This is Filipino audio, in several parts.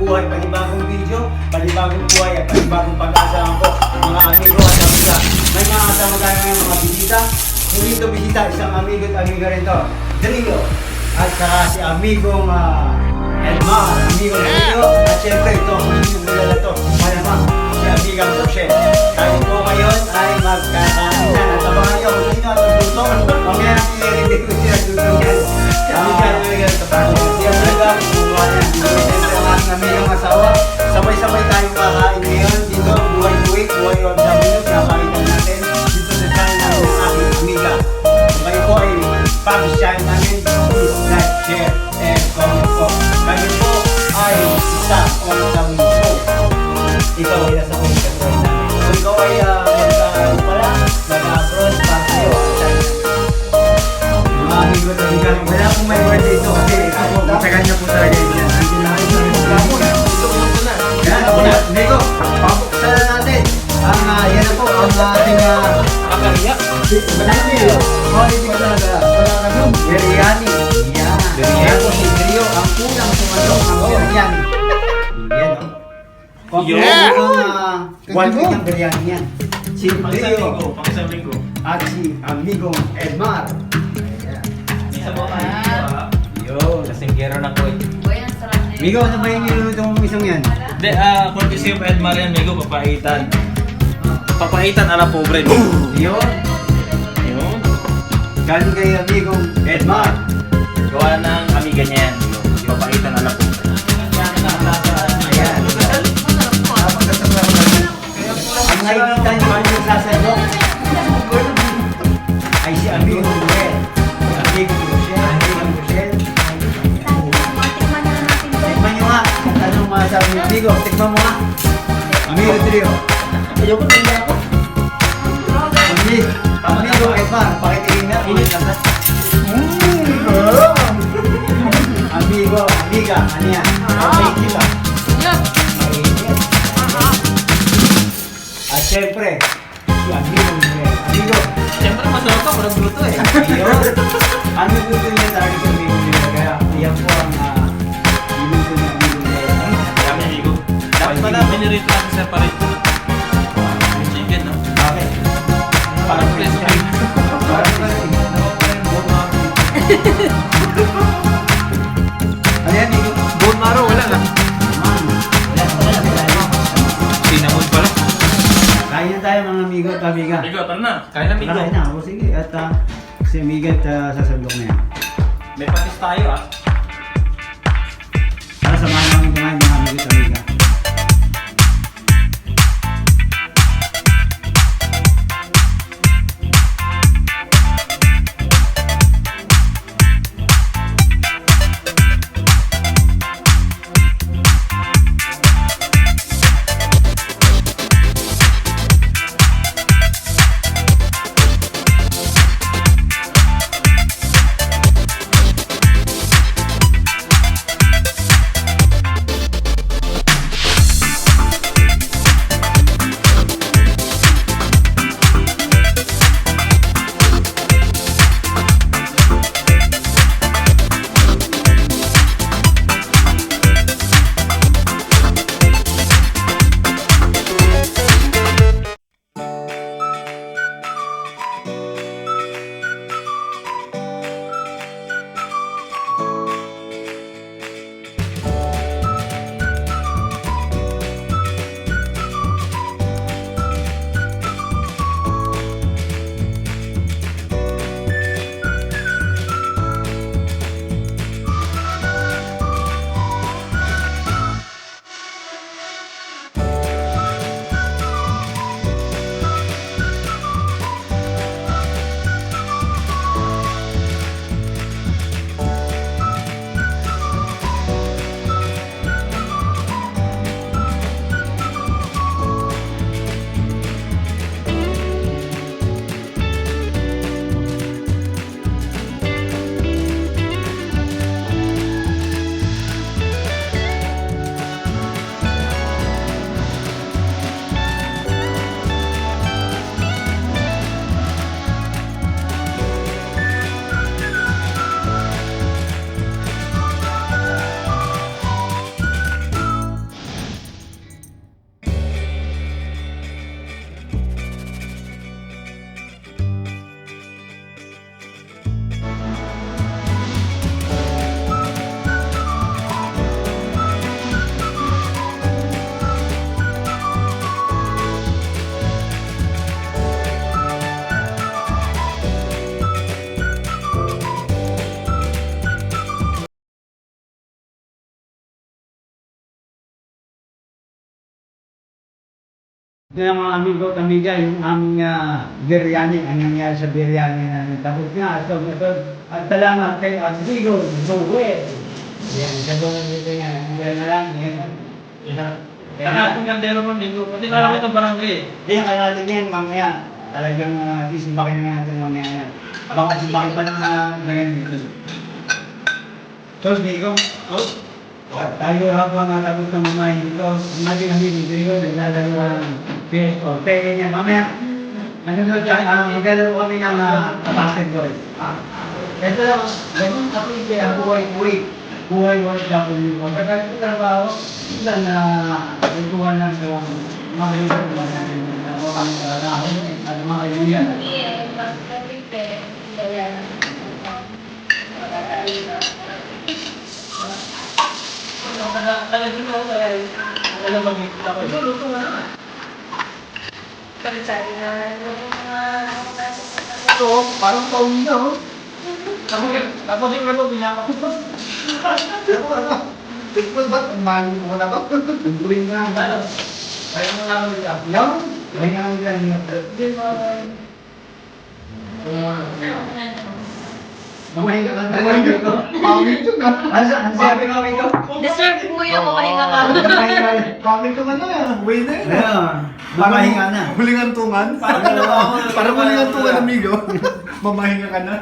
buhay, panibagong video, panibagong buhay at panibagong pag-asa po mga amigo at amiga. May mga kasama tayo ngayon mga bisita. Hindi ito bisita, isang amigo at amiga rin ito. Drio. At saka si amigong Edmar, amigong Drio. At syempre ito, amigong nila ito. Malamang si amigang Rochelle. Tayo po ngayon ay magkakain na. At abangan nyo kung sino at ang luto. Mamaya natin i-review ko sila luto yan. Si amiga ito tayo. Si amiga, kumuha yan. Siyempre ang aking amigang asawa. Sabay-sabay tayong kakain ngayon. Dito, buhay-buhay, buhay of the minute. Nakakita natin dito sa channel namin ng aking amiga. Kung kayo po ay pag-share namin, please like, share, and comment po. Kayo po ay isa on the show. Ikaw ay nasa kong katawin namin. Kung ikaw ay pala, nag-abroad pa tayo at China. Mga amigo at amiga, wala akong may birthday ito kasi ako, matagal na po talaga yun yan. Hindi na kayo sa mga plano. Yan, amigo, papuksan na natin. Yan na po, ang ating Akariya? Biryani. Quality ka talaga. Wala ka nung biryani. Yan. Yan po si Drio, ang unang sumalok ng biryani. Yan o. Yeah! Quality ng biryani yan. Si Drio Pang-isang linggo. at si amigong Edmar. Ayan. Isa mo tayo. Yun. Kasinggero na ko eh. Boy, ang sarap na yun. Migo, ano ba yung niluluto mong isang yan? Hindi, courtesy of Edmar yan, Migo, papaitan. Papaitan ala pobre. Yun. Yun. Galing kay amigong Edmar. Gawa ng amiga niya yan, Migo. Papaitan ala pobre. Ayan. Ang nakikita niyo kami nagsasadok ay si amigong Noel. Amigong Rochelle. Amigong Rochelle. Tikman na natin boy. Tikman nyo nga. Anong masabi niyo? Amigo, tikman mo nga. Amigo Trio. Ayoko na niya ako. Amigo Edmar, pakitingin nga. Amigo, amiga, ano yan? Mainit ba? Yup. Mainit. At syempre, si amigong Noel. Amigo, Siyempre, masarap ka, walang gluto eh. ayun. Ano gusto niya talaga sa amigong Noel? Kaya iyan po ang niluto ni amigong Noel. Kami, Migo. Dapat pala, binirito natin separate. Yung chicken, no? Bakit? Parang crispy. Parang ano yan, Migo? Bone marrow, wala na. Cinnamon pala. Kain na tayo mga amigo at amiga. Migo, tara na. Kaya na, Migo. Kain na, o sige. At si amiga at sasandok na yan. May patis tayo, ah. Para samahan namin kumain mga amigo at amiga. Ito yung mga amigo at amiga, yung aming biryani, ang nangyari sa biryani na tapos nga. So, ito, at salamat kay Amigo, Joel. Yan, sabunan dito yan. Yan na lang, yan. Saka kung kandero mo, Migo. Pati na lang itong barangay eh. Hindi, kaya natin yan, mamaya. Talagang isimbakin na natin mamaya yan. Baka simbakin pa ng ganyan dito. So, Migo, tayo habang natapos ng mamahin dito, ang ating kami dito yun, naglalaro ng PS4. Pwede niya, mamaya, nanonood tayo, maglalaro kami ng basketball. Ito lang, ganun ako yung buhay OFW. Pagkakalit ko trabaho, minsan na nagkuhan lang sa mga kaibigan natin na mga kaibigan. Alam mo, makikita ko. Ito, parang pauwi na oh. Ako din ano, binaka ko. Tigpul ba't? Mahal mo na ba? Tungkulin na. Ayaw mo nga ulit ako. Yan? May nga ang ganyan. Mamahin ka lang. Mamahin ka. Pamit yun ka. Ano sabi ko, amigo? Deserve mo yung mamahinga ka. Pamit ko na yan. Way na yun. Mamahinga na. Huling antungan? Para huling antungan, amigo. Mamahinga ka na.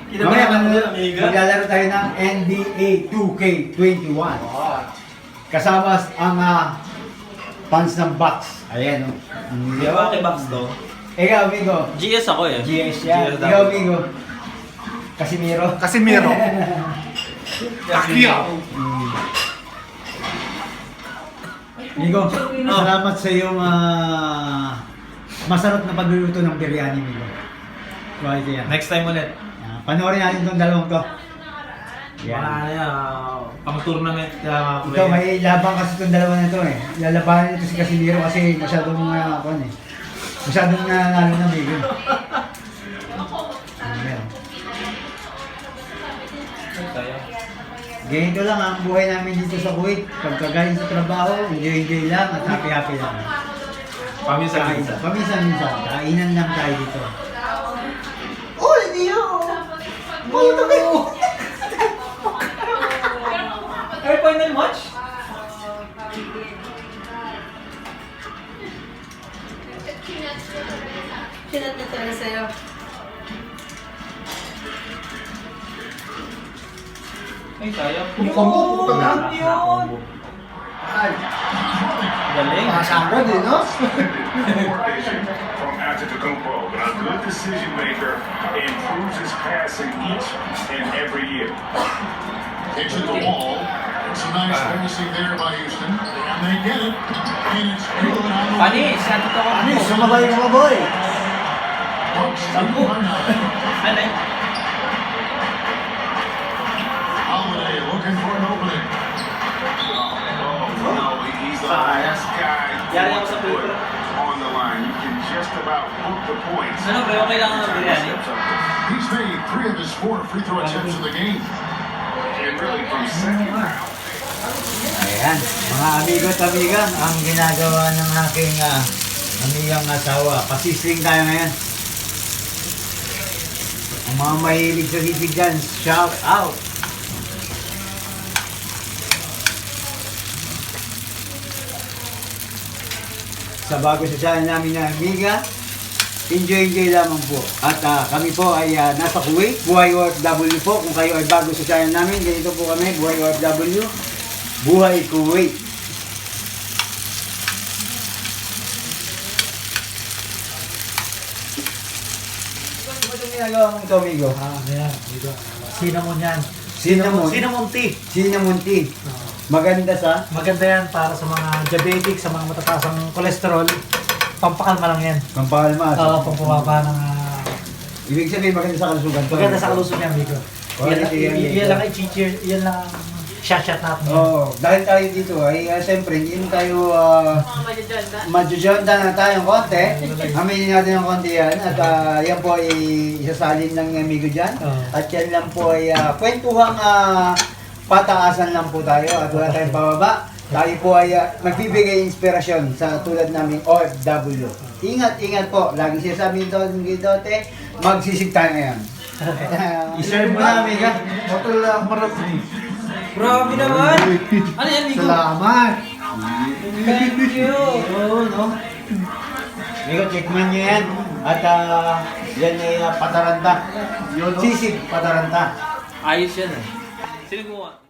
Mamaya maglalaro tayo ng NBA 2K21. Kasama ang fans ng Bucks. Ayan o. Di ba kay Box to? Ikaw, amigo. GS ako eh. GS yan. GS Ikaw, amigo. Casimiro. Casimiro. Pacquiao. Amigo, salamat sa iyong masarap na pagluluto ng biryani, amigo. Quality yan. Next time ulit. Panoorin natin itong dalawang to. Pang tournament. Ito, may labang kasi itong dalawa na ito eh. Lalabanan ito si Casimiro kasi masyadong masyadong nanalo na amigo. Ayan. Ganito lang ang buhay namin dito sa Kuwait. Pagkagaling sa trabaho, enjoy lang at happy lang. Paminsan-minsan. Paminsan-minsan. Kainan lang tayo dito. Oh, hindi yun. Buto kayo. Ay, final match? Sinat na talaga sa'yo. Ay, sayang. Combo, puto ka. Yun! Ay, Galing. makasama din, no? From Antetokounmpo, but a good decision maker, improves his passing each and every year. Into the wall. It's a nice racing there by Houston. And they get it. And it's good on the Panis, yan totoo ko. Ano, sumabay yung mga boy. Bucks Sampu. leading by 9. Ano eh? Holiday looking for an opening. Oh, no, he's the last guy Yari ako to sa put Twitter. on the line. You can just about book the points. Ano, pero kailangan ng biryani? He's made 3 of his 4 free throw attempts in the game. And really from second round. Ayan, mga amigo at amiga, ang ginagawa ng aking amigang asawa. Pasisling tayo ngayon. Ang mga mahilig sa sisig dyan, shout out! Sa bago sa channel namin na amiga, enjoy lamang po. At kami po ay nasa Kuwait, Buhay OFW po. Kung kayo ay bago sa channel namin, ganito po kami, Buhay OFW, Buhay Kuwait. Ano itong ginagawa mong ito, amigo? Ayan, dito. Cinnamon yan. Cinnamon. Cinnamon tea. Cinnamon tea. Maganda sa Maganda yan para sa mga diabetic, sa mga matataas ang cholesterol. Pampakalma lang yan. pampalma. Oo, pampababa ng... Ibig sabihin maganda sa kalusugan. maganda sa kalusog yan, Migo. Quality yan, Migo. Yan lang i-cheer, yan lang ang shot natin. Oo, dahil tayo dito ay siyempre hindi tayo Mga madyadyanda. majujonda na tayong konti. Aminin natin ng konti yan at yan po ay isasalin ng amigo dyan. Oo. At yan lang po ay kwentuhang pataasan lang po tayo at wala tayong pababa. Tayo po ay magbibigay inspirasyon sa tulad naming OFW. Ingat po. Lagi sinasabi nito ng Gidote, magsisig tayo ngayon. I-serve mo na, amiga. Hotel Marap. Grabe naman! Ano yan, Nico? Salamat. Thank you! Oo, no? Amigo, checkman nyo yan. At yan ay pataranta. Sisig pataranta. Ayos yan eh. Sino gumawa?